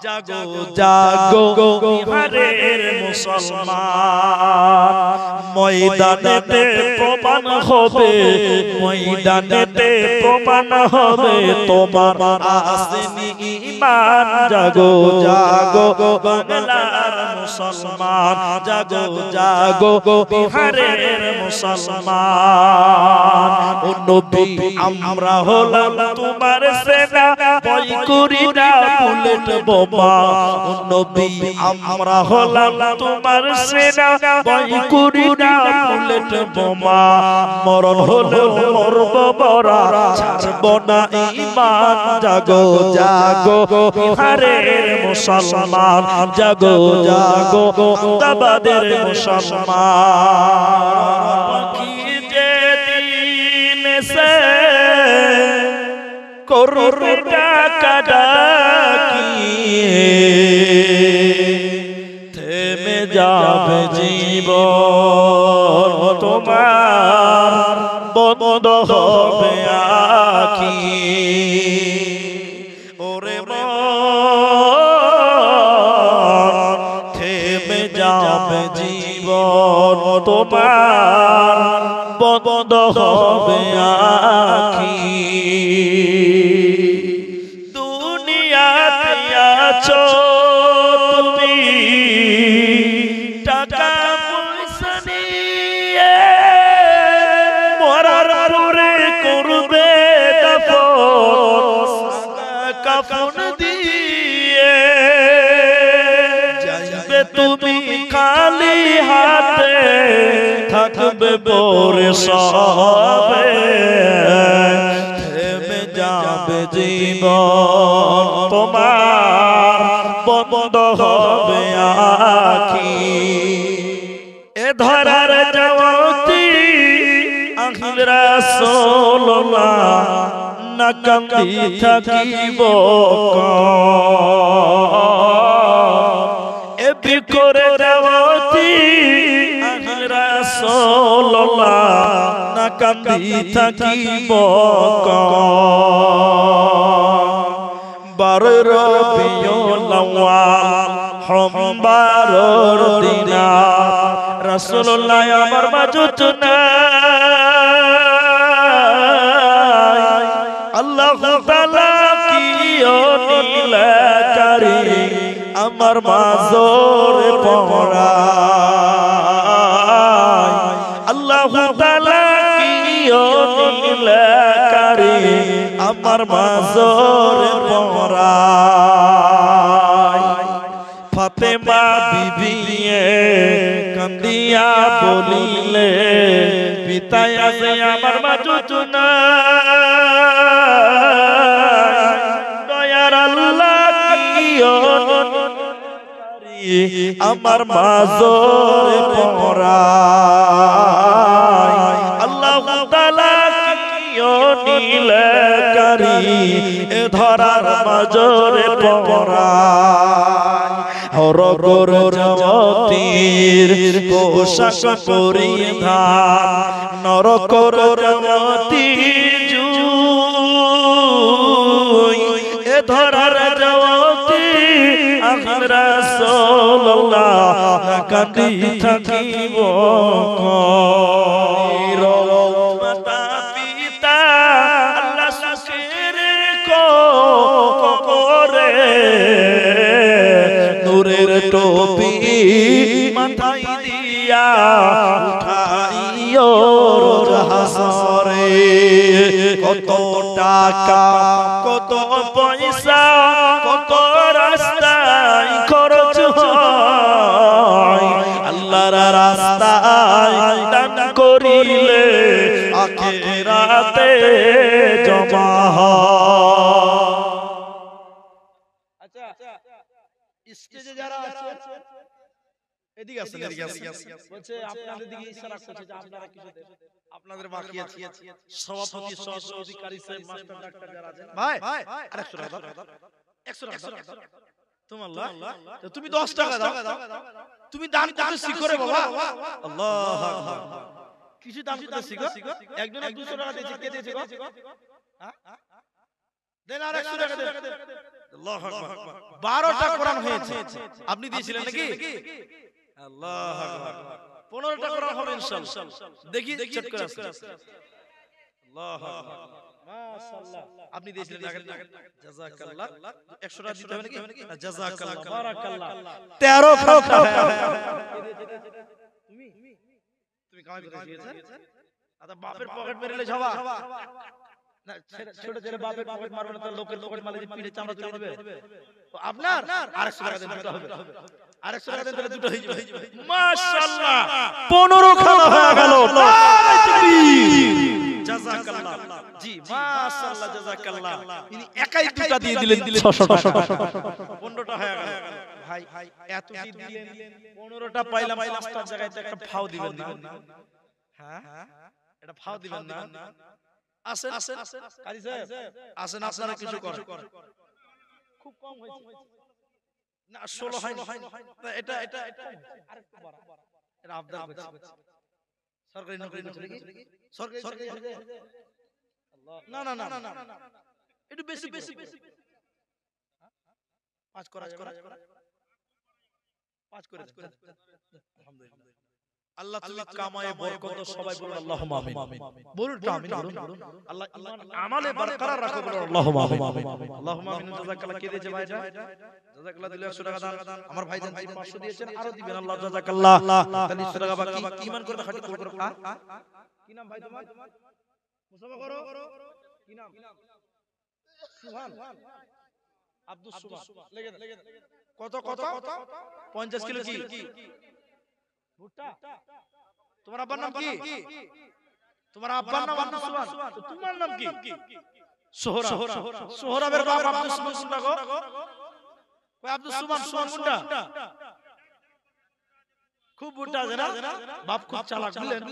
জাগো জাগো বিহারের মুসলমান, ময়দানেতে প্রমাণ হবে, ময়দানেতে প্রমাণ হবে তোমার আসেনি ঈমান। জাগো জাগো বাংলার মুসলমান, জাগো জাগো বিহারের মুসলমান। ও নবী আমরা হলাম তোমার সেনা, ভয় করি না বুলেট বোমা। ও নবী আমরা হলাম তোমার সেনা, ভয় করি না বুলেট বোমা। মরণ হলেও মরব মরা, ছাড়ব না ঈমান। জাগো জাগো বিহারের মুসলমান, জাগো জাগো আহমদাবাদের মুসলমান। পাখি যে দিন সে করবে ডাকাডাকি, থেমে যাবে জীবন তোমার, বন্ধ হবে আখি। ওরে মন থেমে যাবে জীবন তোমার, বন্ধ হবে আখি। দুনিয়াতে আছো তুমি টাকা পয়সা নিয়ে, মরার পরে করবে কাফন দিয়ে। যাইবে তুমি খালি হাতে, থাকবে পরে সবে, থেমে যাবে জীবন তোমার, বন্ধ হবে আখি। এ ধরার যাওয়াতি আখির রাসূলুল্লাহ, না কান্দি থাকিব এ বিকরে যাওয়াতি আখির রাসূলুল্লাহ, না কান্দি থাকিব। বারে রবিউল আউয়াল সোমবারের দিনা, রাসূলুল্লাহ আমার মাঝত নাই। আল্লাহু তাআলা কিও নীলকারী আমার মাঝরে পড়ায়। আল্লাহু তাআলা কিও নীলকারী আমার মাঝরে পড়ায়। ফাতেমা বিবিয়ে কান্দিয়া বলিলে, পিতায় আছে আমার মাঝত নাই। দয়ার আল্লাহ কিও আমার মাঝরে পড়ায়। আল্লাহু তাআলা কিও নীলকারী এ ধরার মাঝরে পড়ায়। হরগর জগতীর পোশাক পরিধান, নরকর জগতী জুই। এ ধরার জগতী আখির রাসূলুল্লাহ, না কান্দি থাকিব মাতা পিতা আল্লাহ সুখের করে, নূরের টুপি মাথায় দিয়া উঠাইও রোজ হাসরে। কত টাকা কত পয়সা কত রাস্তায় খরচ হয়, আল্লাহর রাস্তায় দান করিলে আখিরাতে জমা হয়। স্টেজে যারা আছে এদিকে আসেন, এদিকে আসেন। বলছে আপনাদের দিকে ইশারা করছে যে আপনারা কিছু দেন, আপনাদের বাকি আছে। সভাপতি সহকারী সাহেব মাস্টার ডাক্তার যারা আছেন, ভাই আরেকশো টাকা দাও, 100 টাকা দাও। তোমার আল্লাহ তুমি 10 টাকা দাও, তুমি দান করতে শিখো রে বাবা। আল্লাহু আকবার। কিছু দান করতে শিখো। একজনে 200 টাকা দিয়েছে, কে দিয়েছে গো? হ্যাঁ দেন আর 100 টাকা দেন। আল্লাহু আকবার 12টা কোরআন হয়েছে আপনি দিয়েছিলেন নাকি আল্লাহু আকবার 15টা কোরআন হবে ইনশাআল্লাহ দেখি চেক করে আসুন আল্লাহু আকবার মাশাআল্লাহ আপনি দিয়েছিলেন জাযাকাল্লাহ 100 টাকা দিতে হবে নাকি জাযাকাল্লাহ বারাকাল্লাহ 13 তুমি কামাই করে দিয়েছ আচ্ছা বাপের পকেট মেরেলে যাবা না ছোট ছেলে বাপের পকেট মারবে না তার লোকের পকেট মারলে পিঠে চামড়া তুলে দিবে তো আপনার 150 টাকা দিতে হবে 150 টাকা দিলে দুটো হয়ে যাবে মাশাআল্লাহ 15 খানা হয়ে গেল জাযাকাল্লাহ জি মাশাআল্লাহ জাযাকাল্লাহ ইনি একাই দুটো দিয়ে দিলেন 600 টাকা 15টা হয়ে গেল ভাই এত দিলেন 15টা পাইলাম 5টা জায়গায় একটা ফাও দিবেন না হ্যাঁ এটা ফাও দিবেন না আসেন কারি সাহেব আসেন আপনারা কিছু করেন খুব কম হয়েছে না 16 হয় না এটা আরেকটু বড় এটা আবদার করছে সরকারি নকরি নাকি সরকারি আল্লাহ না একটু বেশি পাঁচ করা পাঁচ করে আলহামদুলিল্লাহ আল্লাহ তুমি কামায়ে বরকত সবাই বলুন আল্লাহুম্মা আমিন বলুন আমিন বলুন আল্লাহ ঈমান আমালে বরকরার রাখো বলুন আল্লাহুম্মা আমিন আল্লাহুম্মা আমিন জাযাকাল্লাহ কে দিয়েছে ভাই জাযাকাল্লাহ দিলে 100 টাকা দান আমার ভাইজান 500 দিয়েছেন আরো দিবেন আল্লাহ জাযাকাল্লাহ 300 টাকা বাকি কি ঈমান করে খাটি করে কি নাম ভাই তোমার মুসাফা করো কি নাম সুবহান আব্দুস সুবহান লেগে কত 50 কিলো কি ভুট্টা তোমার আব্বার নাম কি তোমার আব্বার নাম আব্দুস সুবহান তো তোমার নাম কি সোহরাবের বাপ আব্দুস সুবহান কোনটা গো কই আব্দুস সুবহান কোনটা খুব ভুট্টা আছে না বাপ খুব চালাক বুঝলেন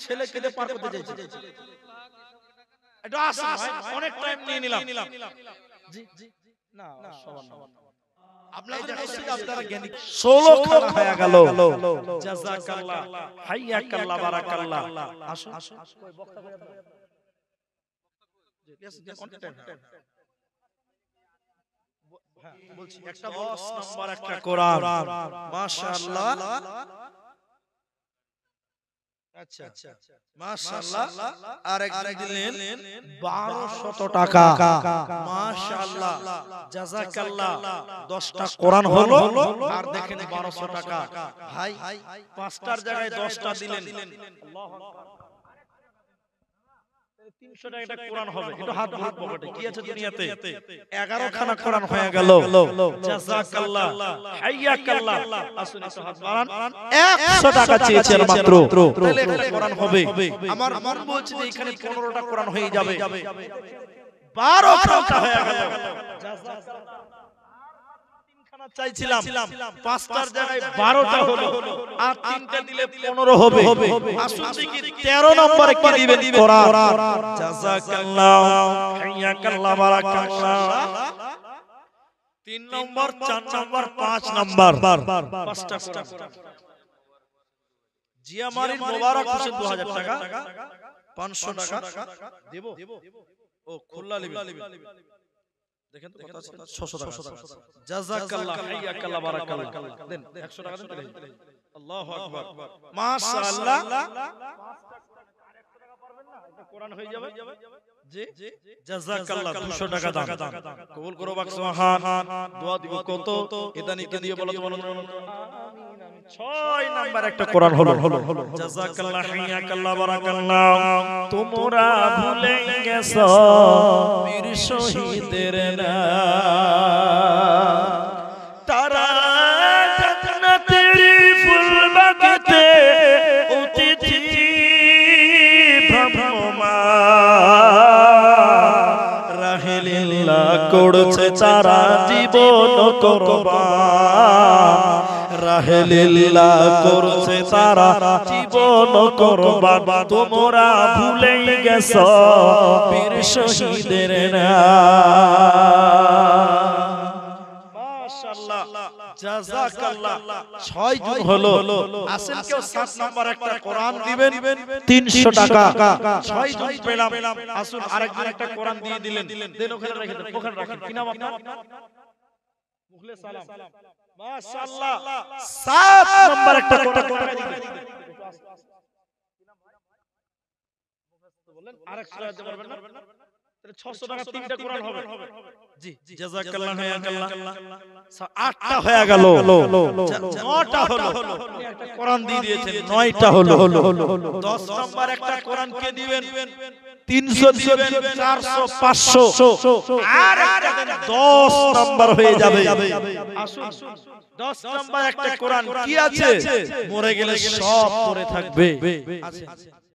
ছেলে কেটে পার করতে যাচ্ছে এটা আসেন ভাই অনেক টাইম নিয়ে নিলাম জি না সবার নাম আপনাদের নসিব আপনারা জ্ঞানী 16 খানা হয়ে গেল জাযাকাল্লাহ হাইয়াকাল্লাহ বারাকাল্লাহ আসুন কই বক্তা কই আপনারা হ্যাঁ বলছি একটা 10 নাম্বার একটা কোরআন মাশাআল্লাহ আচ্ছা মাশাআল্লাহ আর একজন দিলেন 1200 টাকা মাশাআল্লাহ জাযাকাল্লাহ 10টা কোরআন হলো আর দেখেন 1200 টাকা ভাই 5টার জায়গায় 10টা দিলেন আল্লাহু আকবার 300 টাকা একটা কোরআন হবে একটু হাত ভরে পকেটে কি আছে দুনিয়াতে 11 খানা কোরআন হয়ে গেল জাযাকাল্লাহ হাইয়াকাল্লাহ আসুন একটু হাত বাড়ান 100 টাকা চেয়েছেন মাত্র তাহলে একটা কোরআন হবে আমার মন বলছে যে এখানে 15টা কোরআন হয়ে যাবে 12 খানা হয়ে গেল জাযাকাল্লাহ চাইছিলাম 5টার জায়গায় 12টা হলো আর 3টা দিলে 15 হবে আসুন দেখি 13 নম্বরে কি দিবেন কোরআন জাযাকাল্লাহ হাইয়াকাল্লাহ বারাকাল্লাহ 3 নম্বর 4 নম্বর 5 নম্বর 5টা কোরআন জিয়া মারিন মোবারক হোসেন 2000 টাকা 500 টাকা দেব ও খুললা লিবি দেখেন তো কত আছে 600 টাকা জাযাকাল্লাহ হাইয়াকাল্লাহ বারাকাল্লাহ দেন 100 টাকা দেন আল্লাহু আকবার মাশাআল্লাহ 100 টাকা পারবেন না এটা কোরআন হয়ে যাবে জি জাযাকাল্লাহ 200 টাকা দান কবুল করো বাক সুবহান দোয়া দিব কত এদানিকে দিয়ে বলো তো আমিন 6 নাম্বার একটা কোরআন হলো জাযাকাল্লাহ হাইয়াকাল্লাহ বারাকাল্লাহ তোমরা ভুলে গেছো বীর শহীদের নাম তারা জান্নাতের ফুল বাগাতে অতিথি ভ্রমমান রাহে লীলা করছে তারা জীবন কুরবান রাহে লীলা করছে তারা জীবন কুরবান তোমরা ভুলে গেছো বীর শহীদের নাম মাশাআল্লাহ জাযাকাল্লাহ 6 জন হলো আসেন কেউ 7 নাম্বার একটা কোরআন দিবেন 300 টাকা 6 জন পেলাম আসুন আরেকজন একটা কোরআন দিয়ে দিলেন দেন ওখানে রেখে দেন ওখানে রাখেন কি নাম আপনার মুখলে সালাম মাশাআল্লাহ 7 নাম্বার একটা কোরআন বলেন আরেক সূরা দিতে পারবেন না তাহলে 600 টাকা তিনটা কোরআন হবে জি জাযাকাল্লাহ হায়াকাল্লাহ 8টা হয়ে গেল 9টা হলো একটা কোরআন দিয়ে দিয়েছেন 9টা হলো 10 নাম্বার একটা কোরআন কে দিবেন 300 দিবেন 400 500 আর একটা 10 নাম্বার হয়ে যাবে আসুন 10 নাম্বার একটা কোরআন কি আছে মরে গেলে সব পড়ে থাকবে আছে